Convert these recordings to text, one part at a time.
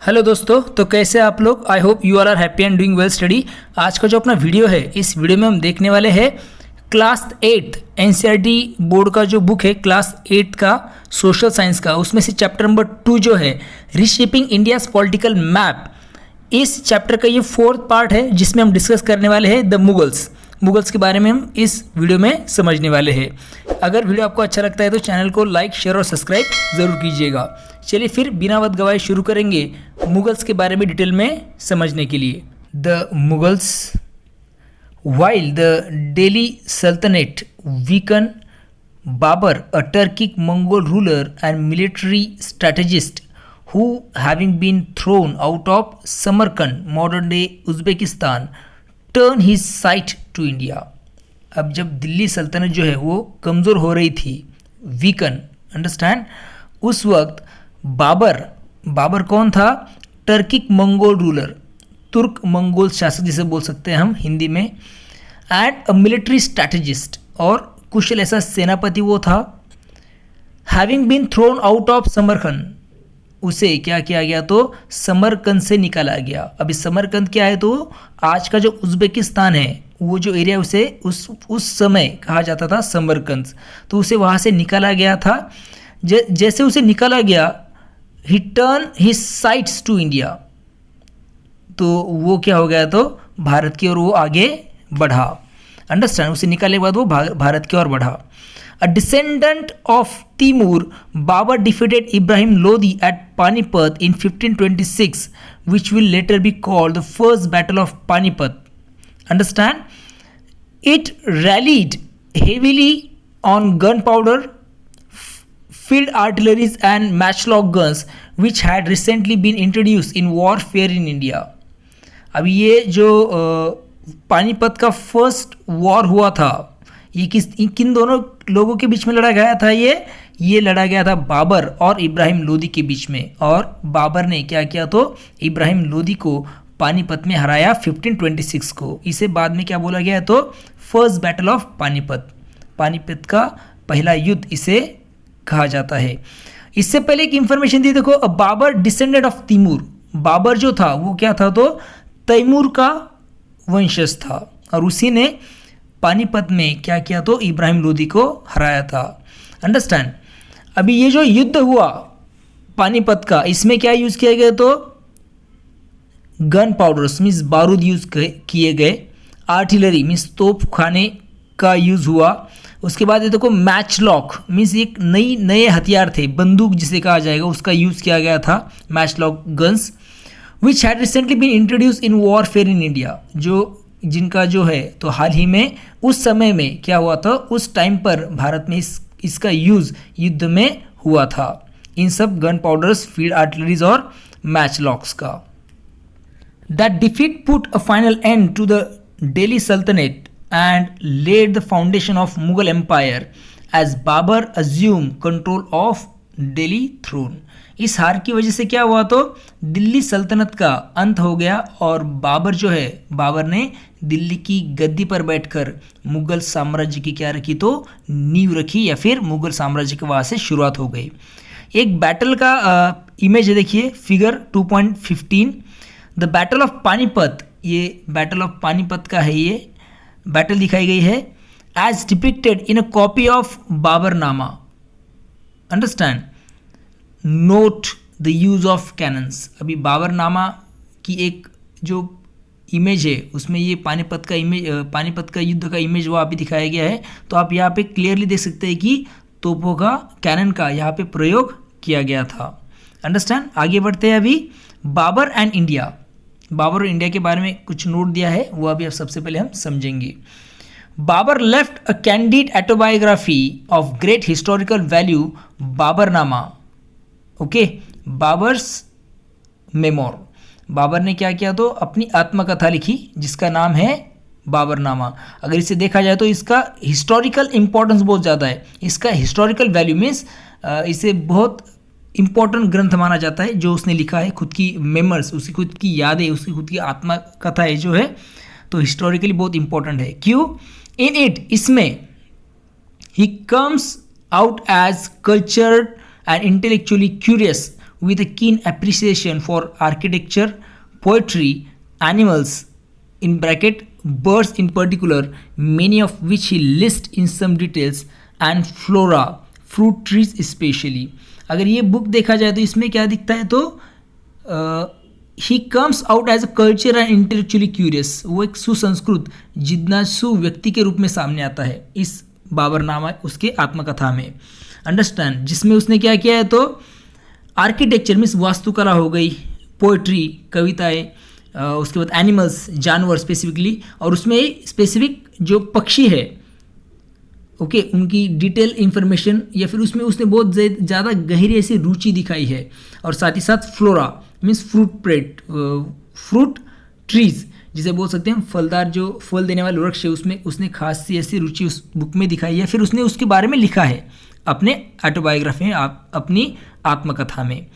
Hello दोस्तों, तो कैसे आप लोग। I hope you are happy and doing well study. आज का जो अपना वीडियो है, इस वीडियो में हम देखने वाले हैं क्लास 8 एनसीईआरटी बोर्ड का जो बुक है क्लास 8 का सोशल साइंस का, उसमें से चैप्टर नंबर 2 जो है रीशेपिंग इंडियाज पॉलिटिकल मैप। इस चैप्टर का ये 4th पार्ट है जिसमें हम डिस्कस करने वाले हैं द मुगल्स के बारे में हम इस वीडियो में समझने वाले हैं। अगर वीडियो आपको अच्छा लगता है तो चैनल को लाइक, शेयर और सब्सक्राइब ज़रूर कीजिएगा। चलिए फिर बिना वक्त गवाए शुरू करेंगे मुगल्स के बारे में डिटेल में समझने के लिए। The Mughals, while the Delhi Saltanat weaken, Babur, a Turkic Mongol ruler and military strategist who, having been thrown out of Samarkand, modern day Uzbekistan, turned his sight to India। अब जब दिल्ली सल्तनत जो है वो कमज़ोर हो रही थी, वीकन, अंडरस्टैंड, उस वक्त बाबर कौन था? टर्किक मंगोल रूलर, तुर्क मंगोल शासक जिसे बोल सकते हैं हम हिंदी में, एंड अ मिलिट्री स्ट्रैटेजिस्ट, और कुशल ऐसा सेनापति वो था। Having been thrown out of Samarkand, उसे क्या किया गया? तो समरकंद से निकाला गया। अभी समरकंद क्या है? तो आज का जो उज़्बेकिस्तान है, वो जो एरिया उसे उस समय कहा जाता था समरकंद, तो उसे वहाँ से निकाला गया था। जैसे उसे निकाला गया, he turn his sights to India, तो वो क्या हो गया? तो भारत की ओर वो आगे बढ़ा। अंडरस्टैंड, उसे निकालने के बाद वो भारत की ओर बढ़ा। A descendant of Timur, Babur defeated Ibrahim Lodi at Panipat in 1526, which will later be called the first battle of Panipat. Understand? It rallied heavily on gunpowder, field artillery and matchlock guns which had recently been introduced in warfare in India। अब ये जो पानीपत का first war हुआ था, ये किन दोनों लोगों के बीच में लड़ा गया था? ये लड़ा गया था बाबर और इब्राहिम लोदी के बीच में। और बाबर ने क्या किया? तो इब्राहिम लोदी को पानीपत में हराया 1526 को। इसे बाद में क्या बोला गया? तो फर्स्ट बैटल ऑफ पानीपत का पहला युद्ध इसे कहा जाता है। इससे पहले एक इंफॉर्मेशन दी, देखो, Babur descendant of Timur, Babur जो था वो क्या था? तो तैमूर का वंशज था, और उसी ने पानीपत में क्या किया? तो इब्राहिम लोदी को हराया था। अंडरस्टैंड? अभी ये जो युद्ध हुआ पानीपत का, इसमें क्या यूज़ किया गया? तो गन पाउडर्स मीन्स बारूद यूज़ किए गए, आर्टिलरी मीन्स तोप खाने का यूज़ हुआ। उसके बाद ये देखो मैच लॉक मीन्स एक नए हथियार थे, बंदूक जिसे कहा जाएगा, उसका यूज़ किया गया था, matchlock guns, which had recently been introduce in warfare in India, जिनका जो है तो हाल ही में उस समय में क्या हुआ था? उस टाइम पर भारत में इसका यूज़ युद्ध में हुआ था, इन सब गन पाउडर्स, फील्ड आर्टिलरीज और मैच लॉक्स का। That defeat put a final end to the Delhi Sultanate and laid the foundation of Mughal Empire as Babur assumed control of Delhi throne। इस हार की वजह से क्या हुआ? तो दिल्ली सल्तनत का अंत हो गया, और बाबर जो है, बाबर ने दिल्ली की गद्दी पर बैठकर मुगल साम्राज्य की क्या रखी? तो नींव रखी, या फिर मुगल साम्राज्य के वहाँ से शुरुआत हो गई। एक बैटल का इमेज है, देखिए figure 2.15। The battle of Panipat, ये बैटल ऑफ पानीपत का है, ये बैटल दिखाई गई है as depicted in a copy of Baburnama. Understand? Note the use of cannons. अभी बाबरनामा की एक जो इमेज है उसमें ये पानीपत का युद्ध का इमेज वहाँ पे दिखाया गया है। तो आप यहाँ पे क्लियरली देख सकते हैं कि तोपों का, कैनन का यहाँ पे प्रयोग किया गया था। अंडरस्टैंड? आगे बढ़ते हैं। अभी बाबर एंड इंडिया, बाबर और इंडिया के बारे में कुछ नोट दिया है, वो अभी अब सबसे पहले हम समझेंगे। Babur left a candid autobiography of great historical value, Baburnama. Okay, Babur's memoir. Babur ने क्या किया? तो अपनी आत्मकथा लिखी जिसका नाम है बाबरनामा। अगर इसे देखा जाए तो इसका हिस्टोरिकल इंपॉर्टेंस बहुत ज़्यादा है। इसका हिस्टोरिकल वैल्यू मीन्स इसे बहुत इम्पोर्टेंट ग्रंथ माना जाता है, जो उसने लिखा है, खुद की मेमोरीज, उसकी खुद की यादें, उसकी खुद की आत्मकथाएं जो है, तो हिस्टोरिकली बहुत इंपॉर्टेंट है। क्यों? इन इट, इसमें, he comes out as cultured and intellectually curious with a keen appreciation for architecture, poetry, animals in bracket birds in particular, many of which he lists in some details, and flora, fruit trees especially. अगर ये book देखा जाए तो इसमें क्या दिखता है तो he comes out as a culture and intellectually curious, वो एक सुसंस्कृत जिज्ञासु व्यक्ति के रूप में सामने आता है इस बाबरनामा उसके आत्मकथा में। अंडरस्टैंड, जिसमें उसने क्या किया है तो आर्किटेक्चर मीन्स वास्तुकला हो गई, पोइट्री कविताएं, उसके बाद एनिमल्स जानवर स्पेसिफिकली, और उसमें स्पेसिफिक जो पक्षी है ओके उनकी डिटेल इंफॉर्मेशन या फिर उसमें उसने बहुत ज़्यादा गहरी ऐसी रुचि दिखाई है। और साथ ही साथ फ्लोरा मीन्स फ्रूट ट्रीज जिसे बोल सकते हैं फलदार जो फल देने वाले वृक्ष है, उसमें उसने खास सी ऐसी रुचि उस बुक में दिखाई है, फिर उसने उसके बारे में लिखा है अपने ऑटोबायोग्राफी में, अपनी आत्मकथा में।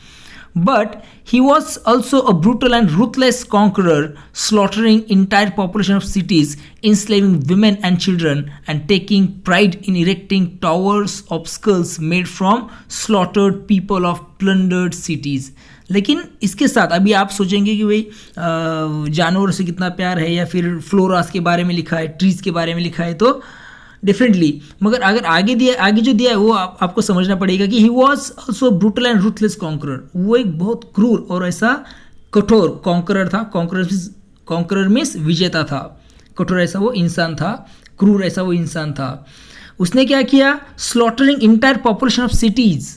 But he was also a brutal and ruthless conqueror, slaughtering entire population of cities, enslaving women and children, and taking pride in erecting towers of skulls made from slaughtered people of plundered cities. लेकिन इसके साथ अभी आप सोचेंगे कि भाई जानवरों से कितना प्यार है या फिर फ्लोरास के बारे में लिखा है, ट्रीज के बारे में लिखा है, तो डिफरेंटली, मगर अगर आगे जो दिया है वो आपको समझना पड़ेगा कि he was also brutal and ruthless conqueror, वो एक बहुत क्रूर और ऐसा कठोर कॉन्करर था। कॉन्करर मीन्स विजेता था, कठोर ऐसा वो इंसान था, क्रूर ऐसा वो इंसान था। उसने क्या किया, slaughtering entire population of cities,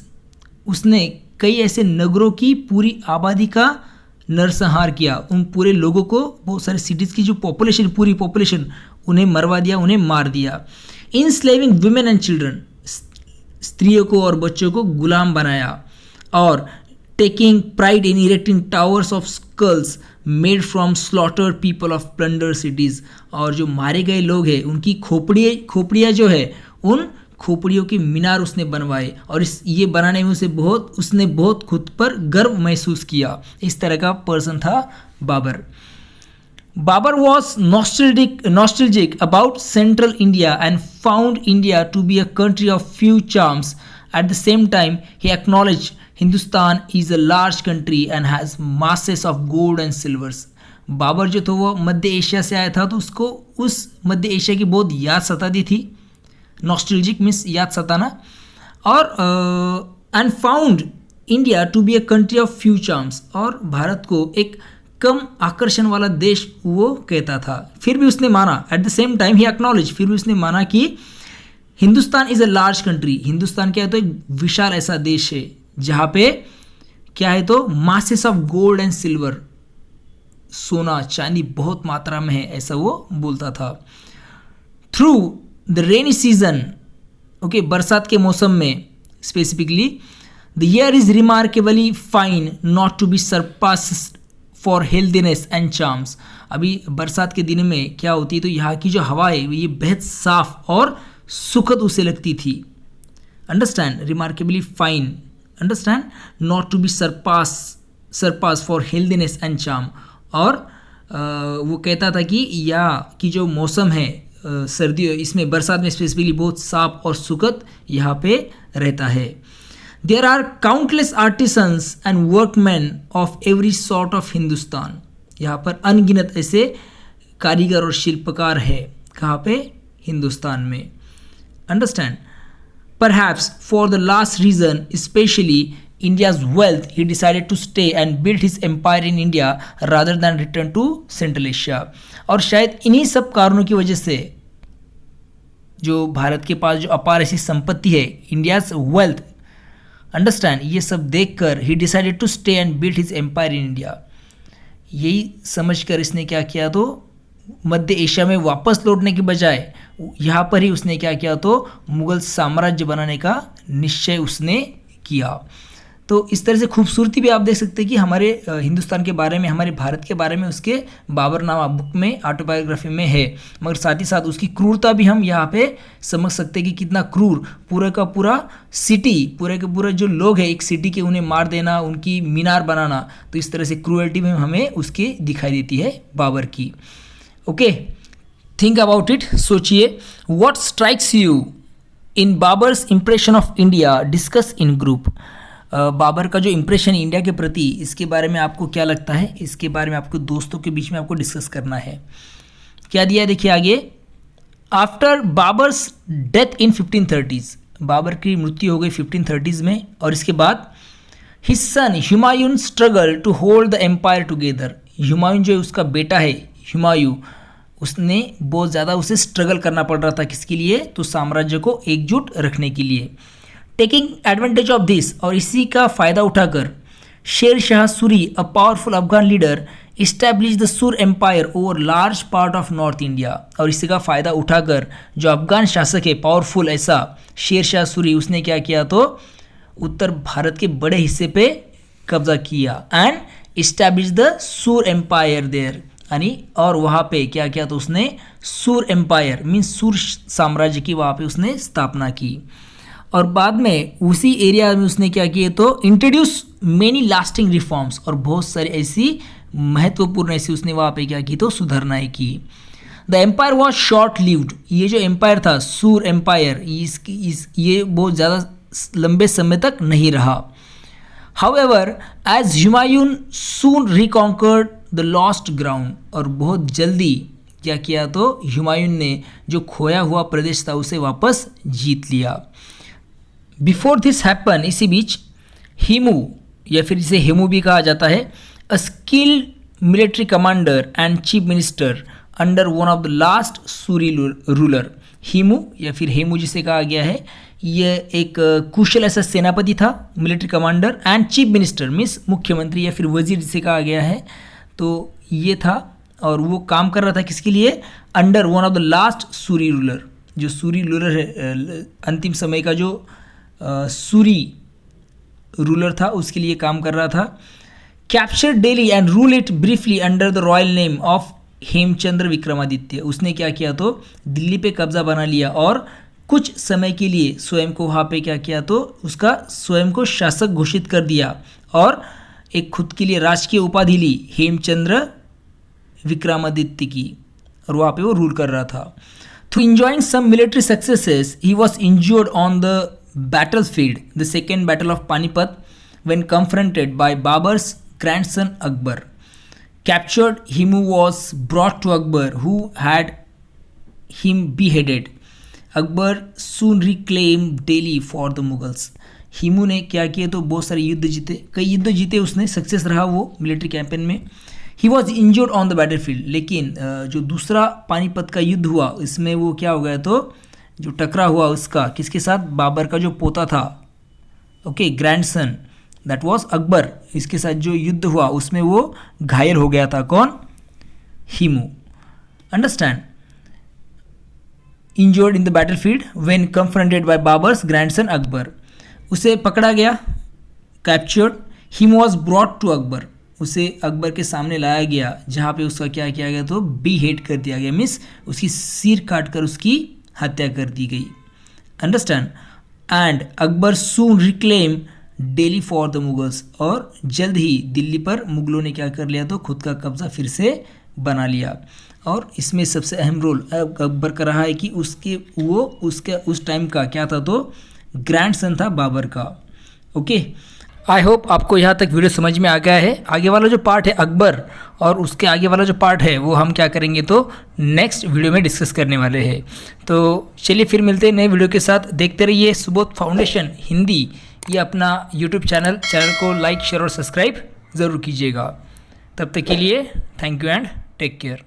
उसने कई ऐसे नगरों की पूरी आबादी का नरसंहार किया, उन पूरे लोगों को, बहुत सारे सिटीज़ की जो पॉपुलेशन, पूरी पॉपुलेशन, उन्हें मरवा दिया, उन्हें मार दिया। इनस्लेविंग वुमेन एंड चिल्ड्रन, स्त्रियों को और बच्चों को गुलाम बनाया। और taking pride in erecting towers of skulls made from slaughtered people of plunder cities, और जो मारे गए लोग हैं उनकी खोपड़ियाँ जो है, उन खोपड़ियों के मीनार उसने बनवाए, और ये बनाने में उसने बहुत खुद पर गर्व महसूस किया। इस तरह का पर्सन था Babar. Babur was nostalgic about central India and found India to be a country of few charms. At the same time, he acknowledged Hindustan is a large country and has masses of gold and silvers. Babar जो था वो मध्य Asia से आया था, तो उसको उस मध्य Asia की बहुत याद सताती थी। नॉस्टैल्जिक मीन्स याद सताना। और and found India to be a country of few charms, और भारत को एक कम आकर्षण वाला देश वो कहता था। फिर भी उसने माना, at the same time he acknowledge, फिर भी उसने माना कि Hindustan is a large country, Hindustan क्या है तो एक विशाल ऐसा देश है जहाँ पे क्या है तो masses of gold and silver, सोना चांदी बहुत मात्रा में है, ऐसा वो बोलता था। Through the rainy season, okay बरसात के मौसम में specifically, the year is remarkably fine not to be surpassed for healthiness and charms. अभी बरसात के दिन में क्या होती है तो यहाँ की जो हवा है ये बेहद साफ और सुखद उसे लगती थी। Understand, remarkably fine, understand, not to be surpass for healthiness and charm. और वो कहता था कि यहाँ की जो मौसम है सर्दियों, इसमें बरसात में स्पेसिफिकली बहुत साफ और सुखद यहाँ पे रहता है। There are countless artisans and workmen of every sort of Hindustan. यहाँ पर अनगिनत ऐसे कारीगर और शिल्पकार है, कहाँ पे, हिंदुस्तान में। Understand? Perhaps for the last reason, especially India's wealth, he decided to stay and build his empire in India rather than return to Central Asia. और शायद इन्हीं सब कारणों की वजह से जो भारत के पास जो अपार ऐसी संपत्ति है, इंडियाज वेल्थ, अंडरस्टैंड, ये सब देखकर ही decided to stay and build his empire in India. यही समझकर इसने क्या किया तो मध्य एशिया में वापस लौटने के बजाय यहाँ पर ही उसने क्या किया तो मुगल साम्राज्य बनाने का निश्चय उसने किया। तो इस तरह से खूबसूरती भी आप देख सकते हैं कि हमारे हिंदुस्तान के बारे में, हमारे भारत के बारे में उसके बाबरनामा बुक में, ऑटोबायोग्राफी में है, मगर साथ ही साथ उसकी क्रूरता भी हम यहाँ पे समझ सकते हैं कि कितना क्रूर, पूरा का पूरा सिटी, पूरे के पूरा जो लोग हैं एक सिटी के, उन्हें मार देना, उनकी मीनार बनाना, तो इस तरह से क्रूअल्टी भी हमें उसकी दिखाई देती है बाबर की। ओके, थिंक अबाउट इट, सोचिए। What strikes you in Babur's impression of India, discuss in group. Babur का जो इम्प्रेशन इंडिया के प्रति, इसके बारे में आपको क्या लगता है, इसके बारे में आपको दोस्तों के बीच में आपको डिस्कस करना है। क्या दिया है देखिए आगे, after Babur's death in 1530s, Babur की मृत्यु हो गई 1530s में, और इसके बाद his son Humayun struggle to hold the empire together, Humayun जो उसका बेटा है हुमायूं, उसने बहुत ज़्यादा उसे स्ट्रगल करना पड़ रहा था, किसके लिए, तो साम्राज्य को एकजुट रखने के लिए। टेकिंग एडवांटेज ऑफ दिस, और इसी का फ़ायदा उठाकर Sher Shah Suri, a powerful Afghan leader, establish the Sur empire over large part of north India, और इसी का फ़ायदा उठाकर जो अफगान शासक है पावरफुल ऐसा शेर शाह सूरी, उसने क्या किया, तो उत्तर भारत के बड़े हिस्से पे कब्जा किया, and establish the Sur empire there, यानी और वहाँ पे क्या किया, तो उसने सुर एम्पायर मीन्स सुर साम्राज्य की वहाँ पे उसने स्थापना की। और बाद में उसी एरिया में उसने क्या किए, तो इंट्रोड्यूस मेनी लास्टिंग रिफॉर्म्स, और बहुत सारी ऐसी महत्वपूर्ण ऐसी उसने वहाँ पे क्या की, तो सुधारणाएं की। The empire was short lived, ये जो एम्पायर था सुर एम्पायर, ये बहुत ज़्यादा लंबे समय तक नहीं रहा। However as Humayun soon reconquered the lost ground, और बहुत जल्दी क्या किया, तो हुमायूं ने जो खोया हुआ प्रदेश था उसे वापस जीत लिया। बिफोर दिस हैपन, इसी बीच हिमू, या फिर इसे हेमू भी कहा जाता है, अ skilled military commander and chief minister under one of the last Suri ruler, Hemu या फिर हेमू जिसे कहा गया है, यह एक कुशल ऐसा सेनापति था, military commander and chief minister means मुख्यमंत्री या फिर वजीर जिसे कहा गया है, तो ये था, और वो काम कर रहा था किसके लिए, under one of the last Suri ruler, जो सूरी रूलर है अंतिम समय का जो सूरी रूलर था उसके लिए काम कर रहा था। Capture Delhi and rule it briefly under the royal name of Hemchandra Vikramaditya, उसने क्या किया, तो दिल्ली पे कब्जा बना लिया और कुछ समय के लिए स्वयं को वहाँ पे क्या किया, तो उसका स्वयं को शासक घोषित कर दिया और एक खुद के लिए राजकीय उपाधि ली हेमचंद्र विक्रमादित्य की, और वहाँ पे वो रूल कर रहा था। Through enjoying some military successes he was injured on the battlefield, the second battle of Panipat, when confronted by Babar's grandson Akbar. Captured, Himu was brought to Akbar, who had him beheaded. Akbar soon reclaimed Delhi for the Mughals. Hemu ने क्या किया, तो बहुत सारे युद्ध जीते, कई युद्ध जीते उसने, सक्सेस रहा वो मिलिट्री कैंपेन में। ही was injured on the battlefield, लेकिन जो दूसरा पानीपत का युद्ध हुआ इसमें वो क्या हो गया, तो जो टकरा हुआ उसका किसके साथ, बाबर का जो पोता था, okay grandson, that was Akbar, इसके साथ जो युद्ध हुआ उसमें वो घायल हो गया था, कौन, Hemu, understand. Injured in the battlefield when confronted by Babur's grandson Akbar, उसे पकड़ा गया, captured, him was brought to Akbar, उसे अकबर के सामने लाया गया, जहाँ पे उसका क्या किया गया, तो बी हेड कर दिया गया, मीन्स उसकी सिर काट कर उसकी हत्या कर दी गई, understand. And Akbar soon reclaim Delhi for the Mughals, और जल्द ही दिल्ली पर मुगलों ने क्या कर लिया, तो खुद का कब्जा फिर से बना लिया। और इसमें सबसे अहम रोल अकबर का रहा है कि उसके उस टाइम का क्या था, तो ग्रैंडसन था बाबर का, ओके। आई होप आपको यहाँ तक वीडियो समझ में आ गया है। आगे वाला जो पार्ट है अकबर और उसके आगे वाला जो पार्ट है वो हम क्या करेंगे, तो नेक्स्ट वीडियो में डिस्कस करने वाले हैं। तो चलिए फिर मिलते हैं नए वीडियो के साथ। देखते रहिए सुबोध फाउंडेशन हिंदी, ये अपना यूट्यूब चैनल को लाइक शेयर और सब्सक्राइब ज़रूर कीजिएगा। तब तक के लिए thank you and take care.